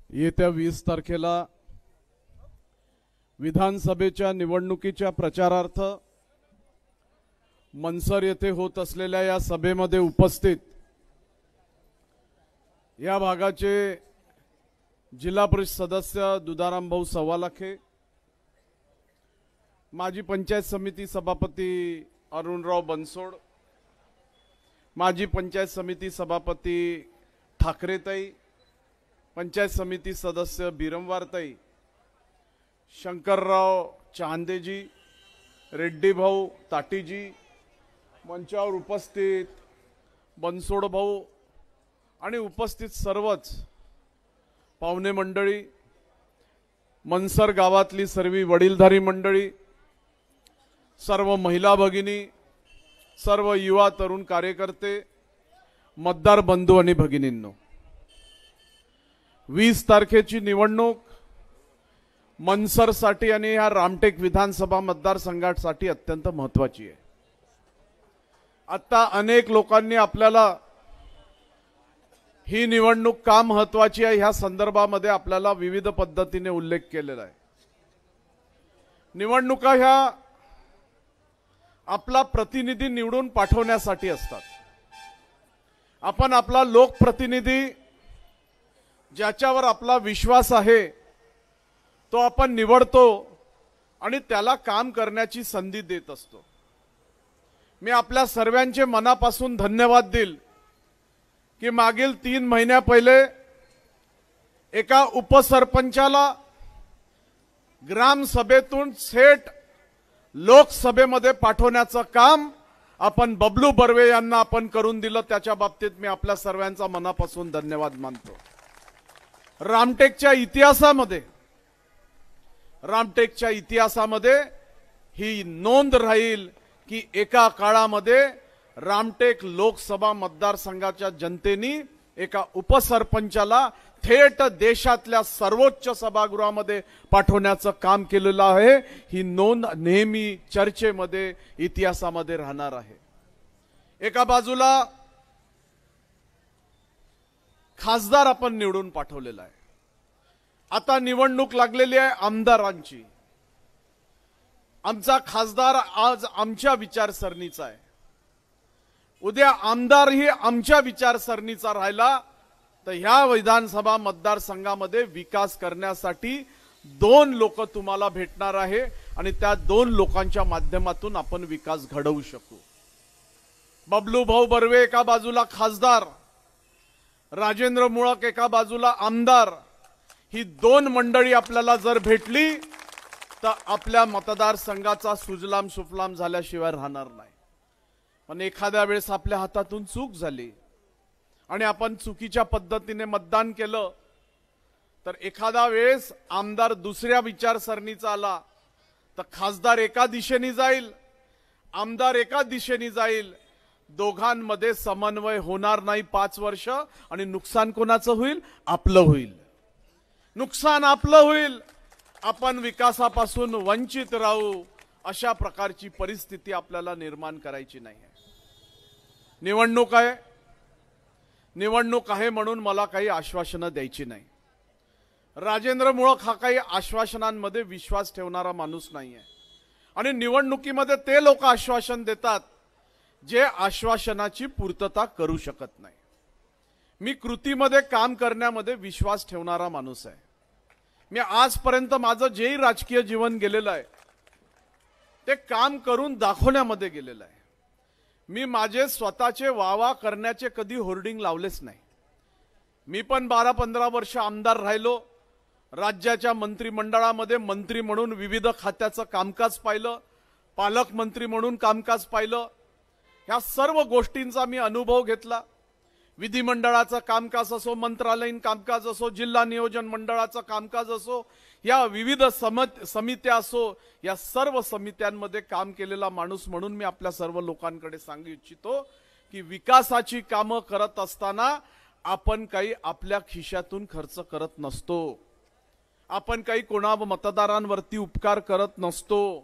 येत्या 20 तारखेला विधानसभेच्या निवडणुकीच्या प्रचारार्थ मनसर येथे होत असलेल्या या सभेमध्ये उपस्थित या भागाचे जिल्हा परिषद सदस्य दुधाराम भाऊ सवालाखे, माजी पंचायत समिती सभापती अरुणराव बनसोड, माजी पंचायत समिती सभापती ठाकरेताई, पंचायत समिती सदस्य बिरमवारताई, शंकरराव चांदेजी, रेड्डी भाऊ ताटीजी, मंचावर उपस्थित बनसोड भाऊ आणि उपस्थित सर्वच पाहुणे मंडळी, मनसर गावातली सर्व वडीलधारी मंडळी, सर्व महिला भगिनी, सर्व युवा तरुण कार्यकर्ते, मतदार बंधू आणि भगिनींनो, 20 तारखेची निवडणूक मनसरसाठी आणि ह्या रामटेक विधानसभा मतदारसंघासाठी अत्यंत महत्त्वाची आहे। आता अनेक लोकांनी आपल्याला ही निवडणूक का महत्त्वाची आहे ह्या संदर्भामध्ये आपल्याला विविध पद्धतीने उल्लेख केलेला आहे। निवडणुका ह्या आपला प्रतिनिधी निवडून पाठवण्यासाठी असतात। आपण आपला लोकप्रतिनिधी ज्याच्यावर आपला विश्वास आहे तो आपण निवडतो आणि त्याला काम करण्याची संधी देत असतो। मी आपल्या सर्वांचे मनापासून धन्यवाद देईल की मागील 3 महिन्या पहिले एका उपसरपंचाला ग्रामसभेतून थेट लोकसभेमध्ये पाठवण्याचं काम आपण बबलू बर्वे यांना आपण करून दिलं। त्याच्या बाबतीत मी आपल्या सर्वांचा मनापासून धन्यवाद मानतो। रामटेकच्या इतिहासामध्ये ही नोंद राहील की एका काळामध्ये रामटेक लोकसभा मतदारसंघाच्या जनतेने एका उपसरपंचाला थेट देशातल्या सर्वोच्च सभागृहामध्ये पाठवण्याचं काम केलेलं आहे। ही नोंद नेहमी चर्चेमध्ये इतिहासामध्ये राहणार आहे। एका बाजूला खासदार आपण निवडून पाठवलेला आहे। आता निवडणूक लागलेली आहे आमदारांची। आमचा खासदार आज आमच्या विचारसरणीचा आहे, उद्या आमदारही आमच्या विचारसरणीचा राहिला तर ह्या विधानसभा मतदारसंघामध्ये विकास करण्यासाठी 2 लोक तुम्हाला भेटणार आहे आणि त्या 2 लोकांच्या माध्यमातून आपण विकास घडवू शकू। बबलू भाऊ बर्वे एका बाजूला खासदार, राजेंद्र मुळक एका बाजूला आमदार, ही 2 मंडळी आपल्याला जर भेटली तर आपल्या मतदारसंघाचा सुजलाम सुफलाम झाल्याशिवाय राहणार नाही। पण एखाद्या वेळेस आपल्या हातातून चूक झाली आणि आपण चुकीच्या पद्धतीने मतदान केलं तर एखादा वेळेस आमदार दुसऱ्या विचारसरणीचा आला तर खासदार एका दिशेने जाईल, आमदार एका दिशेने जाईल, दोघांमध्ये समन्वय होणार नाही 5 वर्ष आणि नुकसान कोणाचं होईल? आपलं होईल। नुकसान आपलं होईल, आपण विकासापासून वंचित राहू, अशा प्रकारची परिस्थिती आपल्याला निर्माण करायची नाही आहे। निवडणूक आहे म्हणून मला काही आश्वासनं द्यायची नाही। राजेंद्र मुळक हा काही आश्वासनांमध्ये विश्वास ठेवणारा माणूस नाही आहे आणि निवडणुकीमध्ये ते लोक आश्वासन देतात जे आश्वासनाची पूर्तता करू शकत नाही। मी कृतीमध्ये काम करण्यामध्ये विश्वास ठेवणारा माणूस आहे। मी आजपर्यंत माझं जेही राजकीय जीवन गेलेलं आहे ते काम करून दाखवण्यामध्ये गेलेलं आहे। मी माझे स्वतःचे वावा करण्याचे कधी होर्डिंग लावलेच नाही। मी पण 12-15 वर्ष आमदार राहिलो, राज्याच्या मंत्रिमंडळामध्ये मंत्री म्हणून विविध खात्याचं कामकाज पाहिलं, पालकमंत्री म्हणून कामकाज पाहिलं, ह्या सर्व गोष्टींचा मी अनुभव घेतला। विधिमंडळाचं कामकाज असो, मंत्रालयीन कामकाज असो, जिल्हा नियोजन मंडळाचं कामकाज असो, या विविध समित्या असो, या सर्व समित्यांमध्ये काम केलेला माणूस म्हणून मी आपल्या सर्व लोकांकडे सांगू इच्छितो की विकासाची कामं करत असताना आपण काही आपल्या खिशातून खर्च करत नसतो, आपण काही कोणा मतदारांवरती उपकार करत नसतो।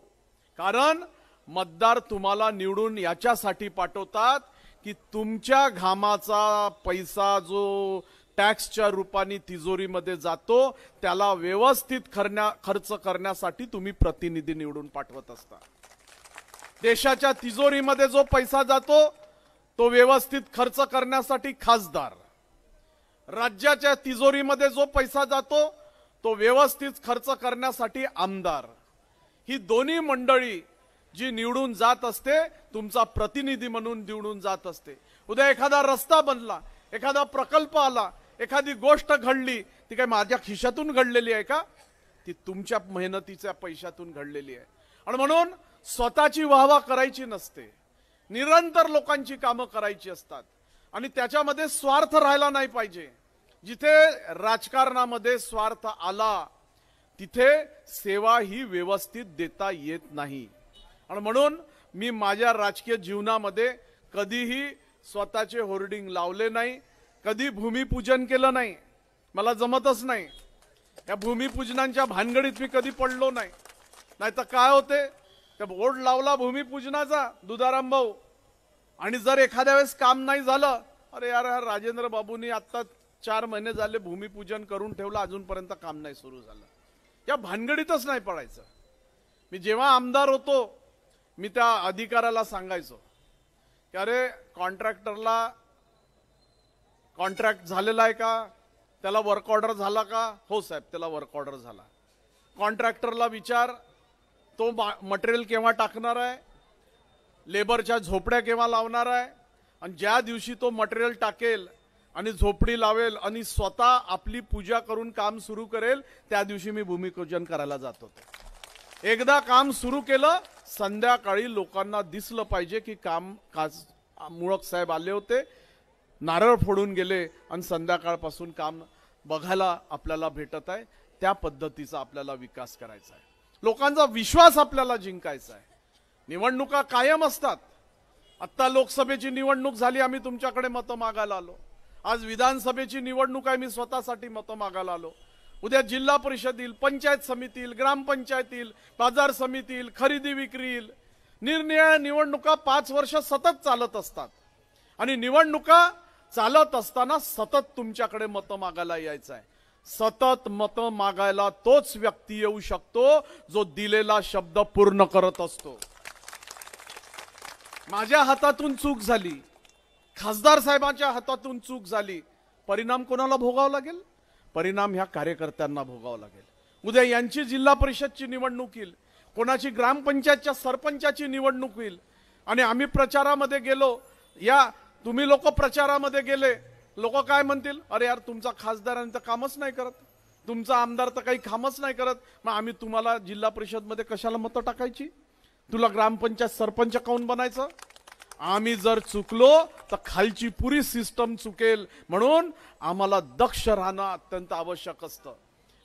कारण मतदार तुम्हाला निवडून याच्यासाठी पाठवतात की तुमच्या घामाचा पैसा जो टॅक्सच्या रूपाने तिजोरीमध्ये जातो, त्याला व्यवस्थित खर्च करण्यासाठी तुम्ही प्रतिनिधी निवडून पाठवत असता। देशाच्या तिजोरीमध्ये जो पैसा जातो तो व्यवस्थित खर्च करण्यासाठी खासदार, राज्याच्या तिजोरीमध्ये जो पैसा जातो तो व्यवस्थित खर्च करण्यासाठी आमदार, ही दोन्ही मंडळी जी निवडून जात असते तुमचा प्रतिनिधी म्हणून निवडून जात असते। उद्या एखादा रस्ता बनला, एखादा प्रकल्प आला, एखादी गोष्ट घडली, ती काय माझ्या खिशातून घडलेली आहे का? ती तुमच्या मेहनतीच्या पैशातून घडलेली आहे। आणि म्हणून स्वतःची वाहवा करायची नसते, निरंतर लोकांची कामं करायची असतात आणि त्याच्यामध्ये स्वार्थ राहिला नाही पाहिजे। जिथे राजकारणामध्ये स्वार्थ आला तिथे सेवा ही व्यवस्थित देता येत नाही। आणि म्हणून मी माझ्या राजकीय जीवनामध्ये कधीही स्वतःचे होर्डिंग लावले नाही, कधी भूमिपूजन केलं नाही, मला जमतच नाही। या भूमिपूजनांच्या भानगडीत मी कधी पडलो नाही। नाहीतर काय होते, त्या बोर्ड लावला भूमिपूजनाचा दुधाराम भाऊ, आणि जर एखाद्या वेळेस काम नाही झालं, अरे यार राजेंद्र बाबूंनी आता 4 महिने झाले भूमिपूजन करून ठेवलं, अजूनपर्यंत काम नाही सुरू झालं। या भानगडीतच नाही पडायचं। मी जेव्हा आमदार होतो मी त्या अधिकाऱ्याला सांगायचो की अरे कॉन्ट्रॅक्टरला कॉन्ट्रॅक्ट झालेला आहे का, त्याला वर्क ऑर्डर झाला का? हो साहेब, त्याला वर्क ऑर्डर झाला। कॉन्ट्रॅक्टरला विचार तो मटेरियल केव्हा टाकणार आहे, लेबरच्या झोपड्या केव्हा लावणार आहे, आणि ज्या दिवशी तो मटेरियल टाकेल आणि झोपडी लावेल आणि स्वतः आपली पूजा करून काम सुरू करेल, त्या दिवशी मी भूमिपूजन करायला जात होतो। एकदा काम सुरू केलं, संध्याकाळी लोकांना दिसलं पाहिजे की मुळक साहेब आले होते, नारळ फोडून गेले आणि संध्याकाळपासून काम बघायला आपल्याला भेटत आहे। त्या पद्धतीचा आपल्याला विकास करायचा आहे, लोकांचा विश्वास आपल्याला जिंकायचा आहे। निवडणुका कायम असतात। आता लोकसभेची निवडणूक झाली, आम्ही तुमच्याकडे मतं मागायला आलो। आज विधानसभेची निवडणूक आहे, मी स्वतःसाठी मतं मागायला आलो। उद्या जिल्हा परिषद येईल, पंचायत समिती येईल, ग्रामपंचायत येईल, बाजार समिती येईल, खरेदी विक्री येईल। निरनिराळ्या निवडणुका 5 वर्ष सतत चालत असतात आणि निवडणुका चालत असताना सतत तुमच्याकडे मतं मागायला यायचं आहे। सतत मतं मागायला तोच व्यक्ती येऊ शकतो जो दिलेला शब्द पूर्ण करत असतो। माझ्या हातातून चूक झाली, खासदार साहेबांच्या हातातून चूक झाली, परिणाम कोणाला भोगावा लागेल? परिणाम ह्या कार्यकर्त्यांना भोगावा लागेल। उद्या यांची जिल्हा परिषदची निवडणूक येईल, कोणाची ग्रामपंचायतच्या सरपंचाची निवडणूक होईल आणि आम्ही प्रचारामध्ये गेलो, या तुम्ही लोक प्रचारामध्ये गेले, लोक काय म्हणतील, अरे यार तुमचा खासदारांनी तर कामच नाही करत, तुमचा आमदार तर काही कामच नाही करत, मग आम्ही तुम्हाला जिल्हा परिषदमध्ये कशाला मतं टाकायची, तुला ग्रामपंचायत सरपंच काऊन बनायचं? आम्ही जर चुकलो तर खालची पुरी सिस्टम चुकेल, म्हणून आम्हाला दक्ष राहणं अत्यंत आवश्यक असतं।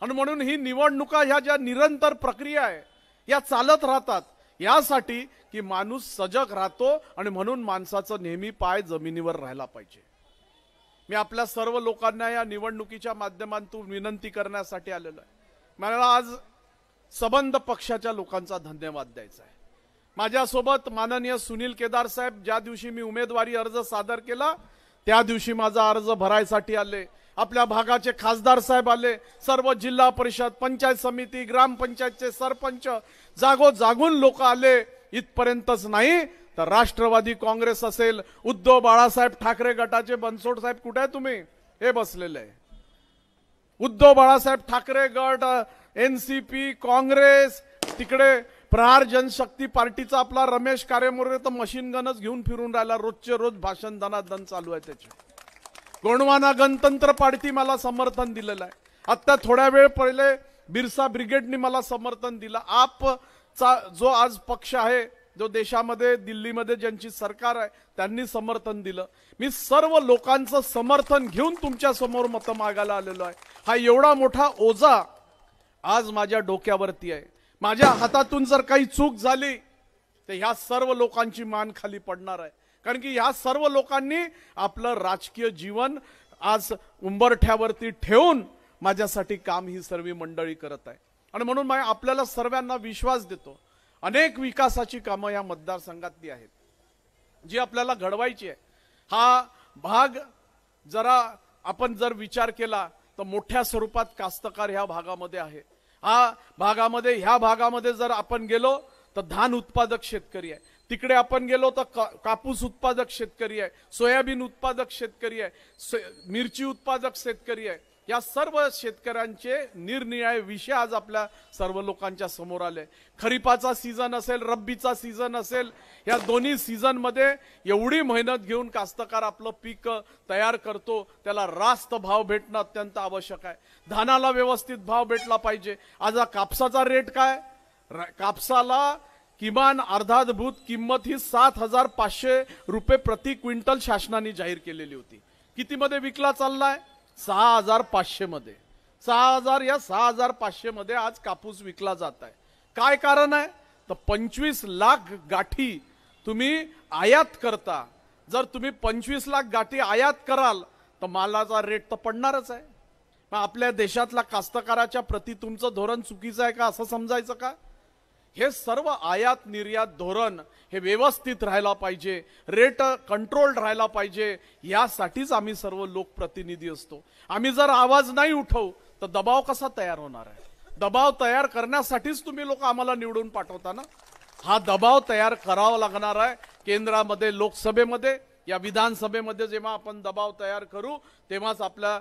आणि म्हणून ही निवडणुका ह्या ज्या निरंतर प्रक्रिया आहे या चालत राहतात, यासाठी की माणूस सजग राहतो आणि म्हणून माणसाचं नेहमी पाय जमिनीवर राहायला पाहिजे। मी आपल्या सर्व लोकांना या निवडणुकीच्या माध्यमातून विनंती करण्यासाठी आलेलो आहे। मला आज सबंध पक्षाच्या लोकांचा धन्यवाद द्यायचा आहे। माझ्यासोबत माननीय सुनील केदार साहेब ज्या दिवशी मी उमेदवारी अर्ज सादर केला त्या दिवशी माझा अर्ज भरायसाठी आले, आपल्या भागाचे खासदार साहेब आले, सर्व जिल्हा परिषद, पंचायत समिती, ग्रामपंचायतचे सरपंच जागोजागून लोक आले। इथपर्यंतच नाही तर राष्ट्रवादी काँग्रेस असेल, उद्धव बाळासाहेब ठाकरे गटाचे बनसोड साहेब कुठे आहे तुम्ही? हे बसलेले आहे। उद्धव बाळासाहेब ठाकरे गट, एनसीपी, काँग्रेस, तिकडे प्रहार जनशक्ती पार्टीचा आपला रमेश कारेमोरे तर मशीन गनच घेऊन फिरून राहिला, रोजचे रोज भाषण दनादन चालू आहे त्याचे। गोंडवाना गणतंत्र पार्टी मला समर्थन दिलेलं आहे। आता थोड्या वेळ पहिले बिरसा ब्रिगेडनी मला समर्थन दिलं। आपचा जो आज पक्ष आहे, जो देशामध्ये दिल्लीमध्ये ज्यांची सरकार आहे, त्यांनी समर्थन दिलं। मी सर्व लोकांचं समर्थन घेऊन तुमच्या समोर मतं मागायला आलेलो आहे। हा एवढा मोठा ओझा आज माझ्या डोक्यावरती आहे। माझ्या हातातून जर काही चूक झाली तर ह्या सर्व लोकांची मान खाली पडणार आहे, कारण की ह्या सर्व लोकांनी आपलं राजकीय जीवन आज उंबरठ्यावरती ठेवून माझ्यासाठी काम ही सर्व मंडळी करत आहे। आणि म्हणून मी आपल्याला सर्वांना विश्वास देतो, अनेक विकासाची कामं या मतदारसंघातली आहेत जी आपल्याला घडवायची आहे। हा भाग जरा आपण जर विचार केला तर मोठ्या स्वरूपात कास्तकार ह्या भागामध्ये आहे. ह्या भागामध्ये जर आपण गेलो तर धान उत्पादक शेतकरी आहे, तिकडे आपण गेलो तर कापूस उत्पादक शेतकरी आहे, सोयाबीन उत्पादक शेतकरी आहे, मिरची उत्पादक शेतकरी आहे. या सर्व शेतकऱ्यांचे निरनिराळे विषय आज आपल्या सर्व लोकांच्या समोर आले. खरीपाचा सीझन असेल, रब्बीचा सीझन असेल, या दोन्ही सीझन मध्ये एवढी मेहनत घेऊन कास्तकार आपलं पीक तयार करतो, त्याला रास्त भाव भेटणं अत्यंत आवश्यक आहे. धानाला व्यवस्थित भाव भेटला पाहिजे. आज कापसाचा रेट काय? कापसाला किमान अर्धाभूत किंमत ही 7,500 रुपये प्रति क्विंटल शासनाने जाहीर केलेली होती. किती मध्ये विकला चाललाय? 6,500 मध्ये. 6,000 या 6,500 मध्ये आज कापूस विकला जात आहे. काय कारण आहे? तर 25 लाख गाठी तुम्ही आयात करता. जर तुम्ही 25 लाख गाठी आयात कराल तर मालाचा रेट तर पडणारच आहे. मग आपल्या देशातला कास्तकाराच्या प्रति तुमचं धोरण चुकीचं आहे का असं समजायचं का? हे सर्व आयात निर्यात धोरण हे व्यवस्थित राहायला पाहिजे, रेट कंट्रोल्ड राहायला पाहिजे. यासाठीच आम्ही सर्व लोकप्रतिनिधी असतो. आम्ही जर आवाज नाही उठवू तर दबाव कसा तयार होणार आहे? दबाव तयार करण्यासाठीच तुम्ही लोक आम्हाला निवडून पाठवता ना. हा दबाव तयार करावा लागणार आहे. केंद्रामध्ये, लोकसभेमध्ये, या विधानसभेमध्ये जेव्हा आपण दबाव तयार करू तेव्हाच आपल्या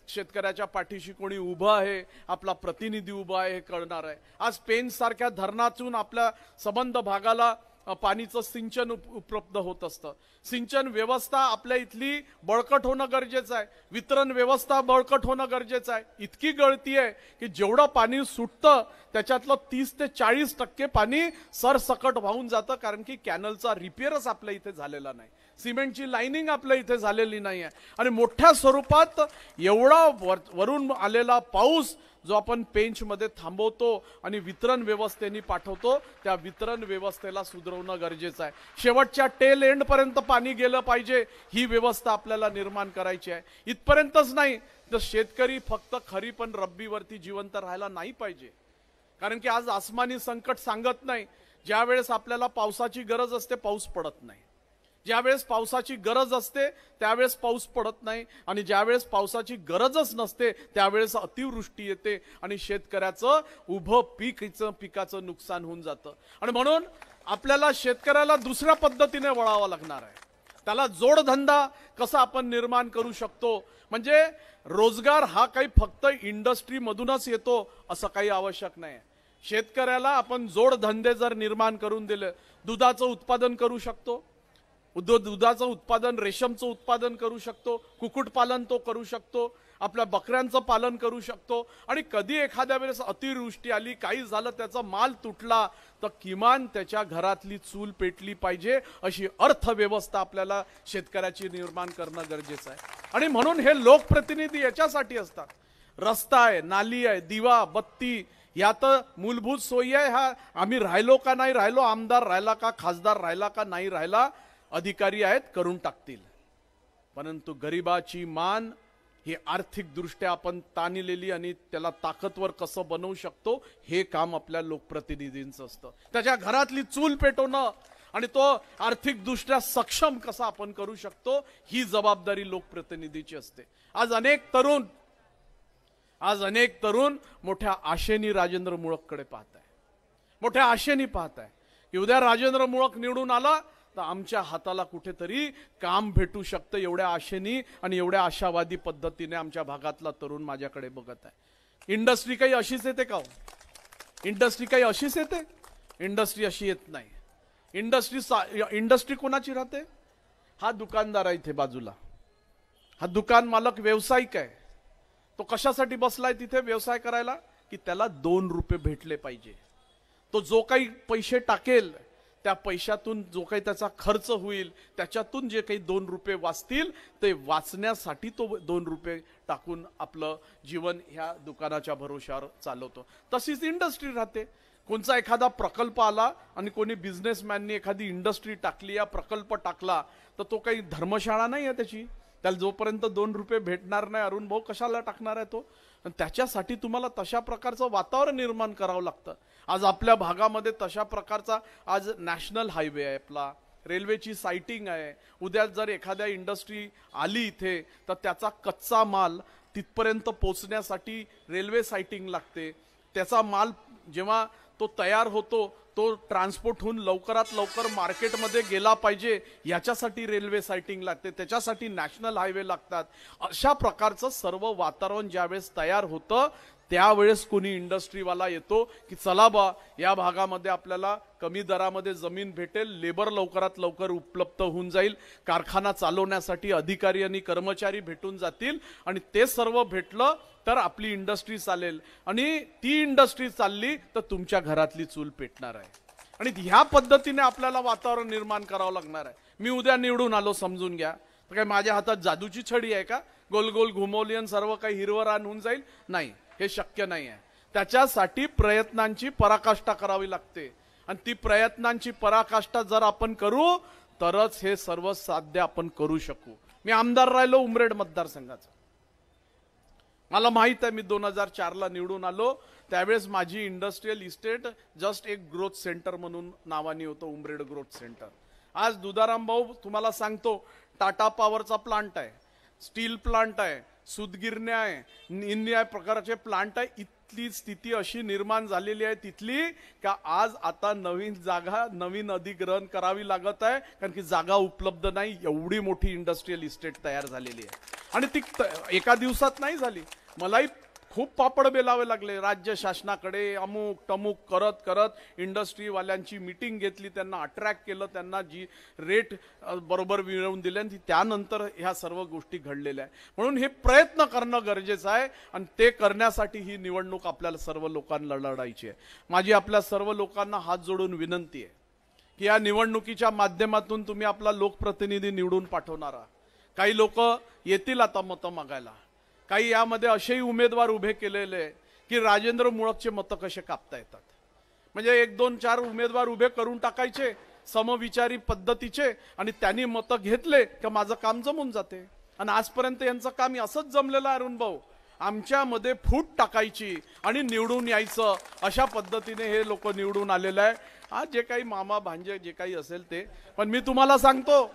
शेतकऱ्याच्या पाठीशी कोणी उभं आहे, आपला प्रतिनिधी उभा आहे हे कळणार आहे. आज पेंच सारख्या धरणातून आपल्या संबंध भागाला पाणीचं सिंचन उपलब्ध होत असतं. सिंचन व्यवस्था आपल्या इथली बळकट होणं गरजेचं आहे. वितरण व्यवस्था बळकट होणं गरजेचं आहे. इतकी गळती आहे की जेवढं पाणी सुटतं त्याच्यातलं 30 ते 40% पाणी सरसकट वाहून जातं, कारण की कॅनलचा रिपेअरच आपल्या इथे झालेला नाही, सिमेंटची लाइनिंग आपल्या इथे झालेली नाही आहे. आणि मोठ्या स्वरूपात एवढा वरून आलेला पाऊस जो आपण पेंच मध्ये थांबवतो आणि वितरण व्यवस्थेने पाठवतो, त्या वितरण व्यवस्थेला सुधारवणं गरजेचं आहे. शेवटच्या टेल एंड पर्यंत पाणी गेलं पाहिजे, ही व्यवस्था आपल्याला निर्माण करायची आहे. इथपर्यंतच नाही तर शेतकरी फक्त खरीप आणि रब्बीवरती जिवंत राहायला नाही पाहिजे. कारण की आज आसमानी संकट सांगत नाही. ज्यावेळेस आपल्याला पावसाची गरज असते पाऊस पडत नाही, ज्यावेळेस पावसाची गरज असते त्यावेळेस पाऊस पडत नाही, आणि ज्यावेळेस पावसाची गरजच नसते त्यावेळेस अतिवृष्टी येते आणि शेतकऱ्याचं उभं पिकाचं नुकसान होऊन जातं. आणि म्हणून आपल्याला शेतकऱ्याला दुसऱ्या पद्धतीने वळावं लागणार आहे. त्याला जोडधंदा कसा आपण निर्माण करू शकतो, म्हणजे रोजगार हा काही फक्त इंडस्ट्री मधूनच येतो असं काही आवश्यक नाही. शेतकऱ्याला आपण जोडधंदे जर निर्माण करून दिले, दुधाचं उत्पादन करू शकतो, दुधाचं उत्पादन, रेशमचं उत्पादन करू शकतो, कुक्कुटपालन तो करू शकतो, आपल्या बकऱ्यांचं पालन करू शकतो. आणि कधी एखाद्या वेळेस अतिवृष्टी आली, काही झालं, त्याचा माल तुटला तर किमान त्याच्या घरातली चूल पेटली पाहिजे अशी अर्थव्यवस्था आपल्याला शेतकऱ्याची निर्माण करणं गरजेचं आहे. आणि म्हणून हे लोकप्रतिनिधी याच्यासाठी असतात. रस्ता आहे, नाली आहे, दिवा बत्ती, या तर मूलभूत सोयी आहे. हा आम्ही राहिलो का नाही राहिलो, आमदार राहिला का, खासदार राहिला का नाही राहिला, अधिकारी आहेत करून टाकतील. परंतु गरिबाची मान ही आर्थिक दृष्ट्या आपण ताणलेली आणि त्याला ताकदवर कसं बनवू शकतो हे काम आपल्या लोकप्रतिनिधींचं असतं. त्याच्या घरातली चूल पेटवणं आणि तो आर्थिक दृष्ट्या सक्षम कसा आपण करू शकतो ही जबाबदारी लोकप्रतिनिधीची असते. आज अनेक तरुण मोठ्या आशेने राजेंद्र मुळककडे पाहत आहे, मोठ्या आशेने पाहत आहे की उद्या राजेंद्र मुळक निवडून आला तर आमच्या हाताला कुठेतरी काम भेटू शकतं. एवढ्या आशेनी आणि एवढ्या आशावादी पद्धतीने आमच्या भागातला तरुण माझ्याकडे बघत आहे. इंडस्ट्री काही अशीच येते का? इंडस्ट्री काही अशीच येते? इंडस्ट्री अशी येत नाही. इंडस्ट्री कोणाची राहते? हा दुकानदार आहे इथे बाजूला, हा दुकान मालक व्यावसायिक आहे. तो कशासाठी बसलाय तिथे व्यवसाय करायला? की त्याला 2 रुपये भेटले पाहिजे. तो जो काही पैसे टाकेल त्या पैशातून जो काही त्याचा खर्च होईल त्याच्यातून जे काही 2 रुपये वाचतील ते वाचण्यासाठी तो 2 रुपये टाकून आपलं जीवन ह्या दुकानाच्या भरोश्यावर चालवतो. तशीच इंडस्ट्री राहते. कोणचा एखादा प्रकल्प आला आणि कोणी बिझनेसमॅननी एखादी इंडस्ट्री टाकली, या प्रकल्प टाकला, तर तो काही धर्मशाळा नाही आहे त्याची. त्याला जोपर्यंत 2 रुपये भेटणार नाही, अरुण भाऊ कशाला टाकणार आहे तो? आणि त्याच्यासाठी तुम्हाला तशा प्रकारचं वातावरण निर्माण करावं लागतं. आज आपल्या भागामध्ये तशा प्रकारचा आज नॅशनल हायवे आहे, आपला रेल्वेची सायटिंग आहे, उद्या जर एखाद्या इंडस्ट्री आली इथे तर त्याचा कच्चा माल तिथपर्यंत पोहोचण्यासाठी रेल्वे सायटिंग लागते. त्याचा माल जेव्हा तो तयार होतो तो ट्रान्सपोर्ट होऊन लवकरात लवकर मार्केटमध्ये गेला पाहिजे, याच्यासाठी रेल्वे सायटिंग लागते, त्याच्यासाठी नॅशनल हायवे लागतात. अशा प्रकारचं सर्व वातावरण ज्यावेळेस तयार होतं त्यावेळेस कोणी इंडस्ट्रीवाला येतो की चला बा या भागामध्ये आपल्याला कमी दरामध्ये जमीन भेटेल, लेबर लवकरात लवकर उपलब्ध होऊन जाईल, कारखाना चालवण्यासाठी अधिकारी आणि कर्मचारी भेटून जातील आणि ते सर्व भेटलं तर आपली इंडस्ट्री चालेल आणि ती इंडस्ट्री चालली तर तुमच्या घरातली चूल पेटणार आहे. आणि ह्या पद्धतीने आपल्याला वातावरण निर्माण करावं लागणार आहे. मी उद्या निवडून आलो समजून घ्या, तर काय माझ्या हातात जादूची छडी आहे का? गोल गोल घुमवली आणि सर्व काही हिरवं रान होऊन जाईल? नाही, हे शक्य नाही आहे. त्याच्यासाठी प्रयत्नांची पराकाष्ठा करावी लागते आणि ती प्रयत्नांची पराकाष्ठा जर आपण करू तरच हे सर्व साध्य आपण करू शकू. मी आमदार राहिलो उमरेड मतदारसंघाचा. मला माहित आहे, मी 2004ला निवडून आलो त्यावेळेस माझी इंडस्ट्रियल इस्टेट जस्ट एक ग्रोथ सेंटर म्हणून नावाने होतं, उमरेड ग्रोथ सेंटर. आज दुधाराम भाऊ तुम्हाला सांगतो, टाटा पॉवरचा प्लांट आहे, स्टील प्लांट आहे, सूतगिरण्या आहे, इन्या प्रकारचे प्लांट आहे. इथली स्थिती अशी निर्माण झालेली आहे तिथली का आज आता नवीन जागा नवीन अधिग्रहण करावी लागत आहे, कारण की जागा उपलब्ध नाही. एवढी मोठी इंडस्ट्रियल इस्टेट तयार झालेली आहे आणि ती एका दिवसात नाही झाली. मलाही खूप पापड बेलावे लागले राज्य शासनाकडे, अमुक टमुक करत करत इंडस्ट्रीवाल्यांची मीटिंग घेतली, त्यांना अट्रॅक्ट केलं, त्यांना जी रेट बरोबर मिळवून दिले आणि त्यानंतर ह्या सर्व गोष्टी घडलेल्या आहे. म्हणून हे प्रयत्न करणं गरजेचं आहे आणि ते करण्यासाठी ही निवडणूक आपल्याला सर्व लोकांना लढायची आहे. माझी आपल्या सर्व लोकांना हात जोडून विनंती आहे की या निवडणुकीच्या माध्यमातून तुम्ही आपला लोकप्रतिनिधी निवडून पाठवणारा. काही लोक येतील आता मतं मागायला, काही यामध्ये असेही उमेदवार उभे केलेले की राजेंद्र मुळकचे मतं कसे कापता येतात. म्हणजे 1, 2, 4 उमेदवार उभे करून टाकायचे समविचारी पद्धतीचे आणि त्यांनी मतं घेतले का माझं काम जमून जाते. आणि आजपर्यंत यांचं काम असंच जमलेलं आहे अरुण भाऊ, आमच्यामध्ये फूट टाकायची आणि निवडून यायचं, अशा पद्धतीने हे लोक निवडून आलेले आहे. आज जे काही मामा भांजे जे काही असेल ते, पण मी तुम्हाला सांगतो,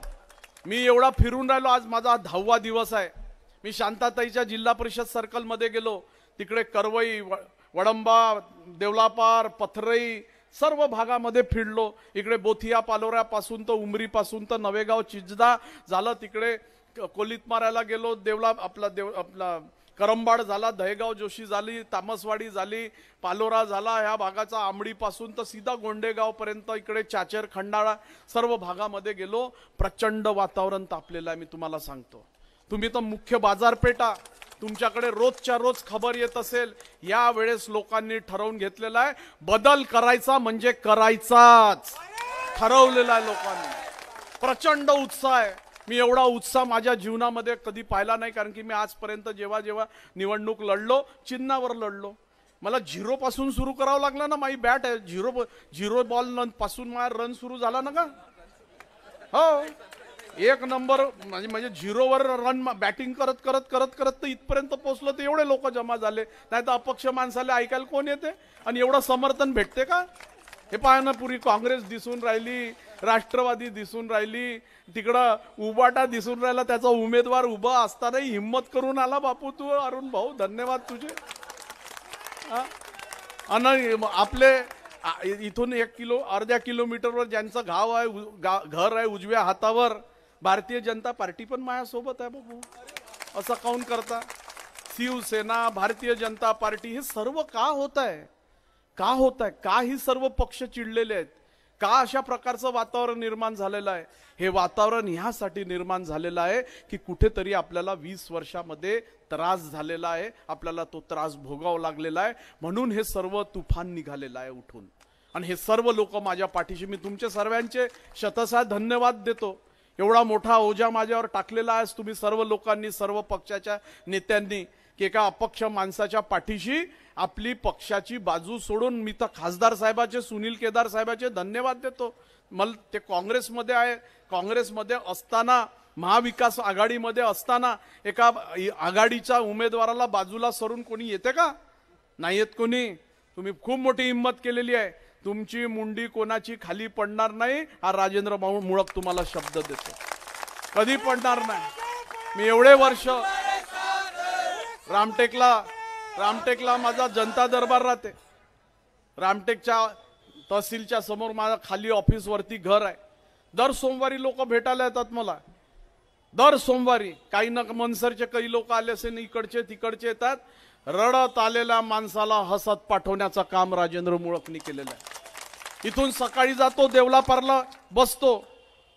मी एवढा फिरून राहिलो, आज माझा 10वा दिवस आहे. मी शांताताईच्या जिल्हा परिषद सर्कलमध्ये गेलो, तिकडे करवई, वडंबा, देवलापार, पथरई सर्व भागामध्ये फिरलो. इकडे बोथिया पालोऱ्यापासून तर उमरीपासून तर नवेगाव चिंचदा झालं, तिकडे कोलीत मारायला गेलो, आपला करंबाड झाला, दहेगाव जोशी झाली, तामसवाडी झाली, पालोरा झाला, ह्या भागाचा आंबडीपासून तर सीधा गोंडेगाव पर्यंत इकडे चाचर खंडाळा सर्व भागामध्ये गेलो. प्रचंड वातावरण तापलेलं आहे. मी तुम्हाला सांगतो, तुम्ही तर मुख्य बाजारपेठा, तुमच्याकडे रोजच्या रोज खबर येत असेल. यावेळेस लोकांनी ठरवून घेतलेला आहे, बदल करायचा म्हणजे करायचाच, ठरवलेला आहे लोकांनी. प्रचंड उत्साह आहे. मी एवढा उत्साह माझ्या जीवनामध्ये कधी पाहिला नाही, कारण की मी आजपर्यंत जेव्हा जेव्हा निवडणूक लढलो चिन्हावर लढलो. मला 0 पासून सुरू करावं लागलं ना. माझी बॅट आहे, झिरो बॉल पासून माझा रन सुरू झाला ना का. हो, 1 नंबर म्हणजे 0वर रन बॅटिंग करत करत करत करत तर इथपर्यंत पोहोचलो. तर एवढे लोक जमा झाले, नाही तर अपक्ष माणसाला ऐकायला कोण येते आणि एवढं समर्थन भेटते का. हे पाहा ना, पुरी काँग्रेस दिसून राहिली, राष्ट्रवादी दिसून राहिली, तिकडं उबाटा दिसून राहिला, त्याचा उमेदवार उभा असतानाही हिम्मत करून आला बापू तू. अरुण भाऊ धन्यवाद तुझे. आणि आपले इथून अर्ध्या किलोमीटरवर ज्यांचं गाव आहे, घर आहे उजव्या हातावर, भारतीय जनता पार्टी पण माझ्यासोबत आहे बाबू. असं काऊन करता. शिवसेना, भारतीय जनता पार्टी, हे सर्व का होत आहे, का होत आहे, का ही सर्व पक्ष चिडलेले आहेत, का अशा प्रकारचं वातावरण निर्माण झालेलं आहे. हे वातावरण ह्यासाठी निर्माण झालेलं आहे की कुठेतरी आपल्याला 20 वर्षामध्ये त्रास झालेला आहे, आपल्याला तो त्रास भोगावा लागलेला आहे. म्हणून हे सर्व तुफान निघालेलं आहे उठून. आणि हे सर्व लोक माझ्या पाठीशी, मी तुमचे सर्वांचे शतशः धन्यवाद देतो. एवढा मोठा ओझा माझ्यावर टाकलेला आहे तुम्ही सर्व लोकांनी, सर्व पक्षाच्या नेत्यांनी, की एका अपक्ष माणसाच्या पाठीशी आपली पक्षाची बाजू सोडून. मी तर खासदार साहेबाचे, सुनील केदार साहेबाचे धन्यवाद देतो. मला ते काँग्रेसमध्ये आहे, काँग्रेसमध्ये असताना, महाविकास आघाडीमध्ये असताना एका आघाडीच्या उमेदवाराला बाजूला सरून कोणी येते का. नाही येत कोणी. तुम्ही खूप मोठी हिंमत केलेली आहे. तुमची मुंडी कोणाची खाली पडणार नाही, हा राजेंद्र मुळक तुम्हाला शब्द देतो, कधी पडणार नाही। मी एवढे वर्ष रामटेकला माझा जनता दरबार राहते। रामटेकच्या तहसीलच्या समोर माझा खाली ऑफिस वरती घर आहे। दर सोमवारी लोक भेटायला येतात मला, दर सोमवारी। काही ना मनसरचे काही लोक आले असेल, इकडचे तिकडचे येतात। रडत आलेल्या माणसाला हसत पाठवण्याचं काम राजेंद्र मुळकनी केलेलं आहे। इथून सकाळी जातो देवलापारला बसतो,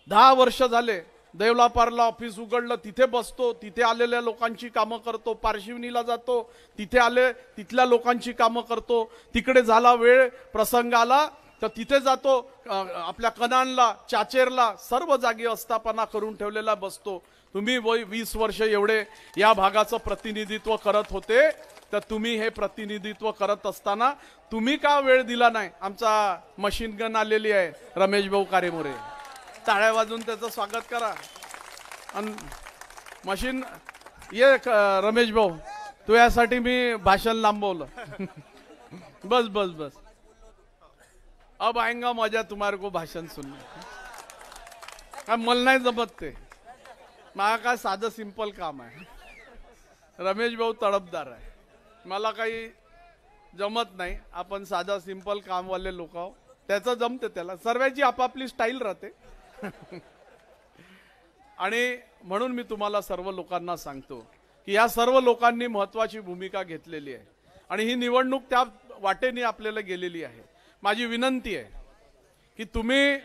10 वर्ष झाले देवलापारला ऑफिस उघडलं, तिथे बसतो, तिथे आलेल्या लोकांची कामं करतो। पारशिवनीला जातो, तिथे आले तिथल्या लोकांची कामं करतो। तिकडे झाला वेळ, प्रसंग आला तर तिथे जातो, आपल्या कनानला, चाचेरला, सर्व जागी अस्थापना करून ठेवलेला बसतो। तुम्ही 20 वर्ष एवढे या भागाचं प्रतिनिधित्व करत होते, तर तुम्ही हे प्रतिनिधित्व करत असताना तुम्ही का वेळ दिला नाही? आमचा मशीन गन आलेली आहे, रमेश भाऊ कारेमोरे, टाळ्या वाजून त्याचं स्वागत करा। आणि मशीन ये रमेश भाऊ, तू यासाठी मी भाषण लांबवलं। बस बस बस, अब आएगा मजा तुम्हारे को भाषण सुनने। मला नाही जमत ते, मला काय साधं सिंपल काम आहे। रमेश भाऊ तडपदार आहे, मला काही जमत नाही। आपण साधा सिंपल कामवाले लोक आहो, त्याचं जमते त्याला, सर्वांची आपापली स्टाईल राहते। आणि म्हणून मी तुम्हाला सर्व लोकांना सांगतो की या सर्व लोकांनी महत्त्वाची भूमिका घेतलेली आहे आणि ही निवडणूक त्या वाटेने आपल्याला गेलेली आहे। माझी विनंती आहे की तुम्ही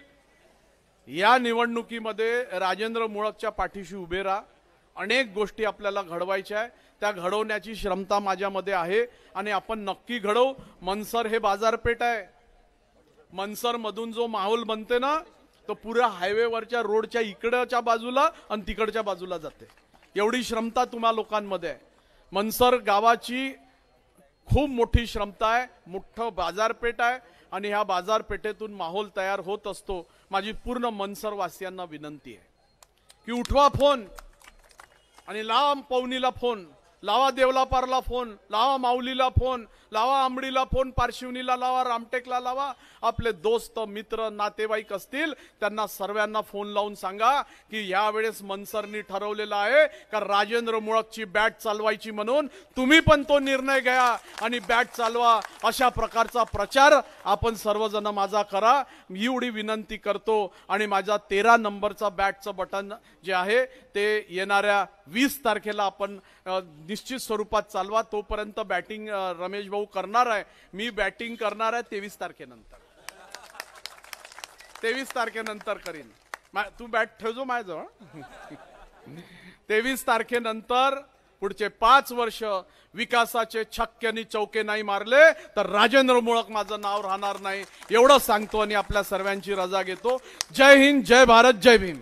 या निवडणुकीमध्ये राजेंद्र मुळकच्या पाठीशी उभे राहा। अनेक गोष्टी आपल्याला घडवायच्या आहे, त्या घडवण्याची क्षमता माझ्यामध्ये आहे आणि आपण नक्की घडवू। मनसर हे बाजारपेठ आहे, मनसर मधून जो माहोल बनते ना, तो पुरा हायवेवरच्या रोडच्या इकडच्या बाजूला आणि तिकडच्या बाजूला जाते। एवढी क्षमता तुम्हा लोकांमध्ये आहे। मनसर गावाची खूप मोठी क्षमता आहे, मोठं बाजारपेठ आहे आणि ह्या बाजारपेठेतून माहोल तयार होत असतो। माझी पूर्ण मनसर वासियांना विनंती आहे की उठवा फोन आणि लावा पवनीला फोन, लावा देवलापारला फोन, लावा माऊलीला फोन, लावा आंबडीला फोन, पारशिवनीला लावा, रामटेकला लावा। आपले दोस्त मित्र नातेवाईक असतील त्यांना सर्वांना फोन लावून सांगा की यावेळेस मनसरनी ठरवलेलं आहे का राजेंद्र मुळकची बॅट चालवायची, म्हणून तुम्ही पण तो निर्णय घ्या आणि बॅट चालवा। अशा प्रकारचा प्रचार आपण सर्वजण माझा करा, एवढी विनंती करतो। आणि माझा 13 नंबरचा बॅटचं बटन जे आहे ते येणाऱ्या 20 तारखेला आपण निश्चित स्वरूपात चालवा। तोपर्यंत बॅटिंग रमेश भाऊ करणार आहे, मी बॅटिंग करणार आहे 23 तारखेनंतर, 23 तारखेनंतर करीन। तू बॅट ठेवजो माझ्याजवळ। 23 तारखेनंतर पुढचे 5 वर्ष विकासाचे छक्के आणि चौके नाही मारले तर राजेंद्र मुळक माझं नाव राहणार नाही, एवढं सांगतो आणि आपल्या सर्वांची रजा घेतो। जय हिंद, जय भारत, जय भीम।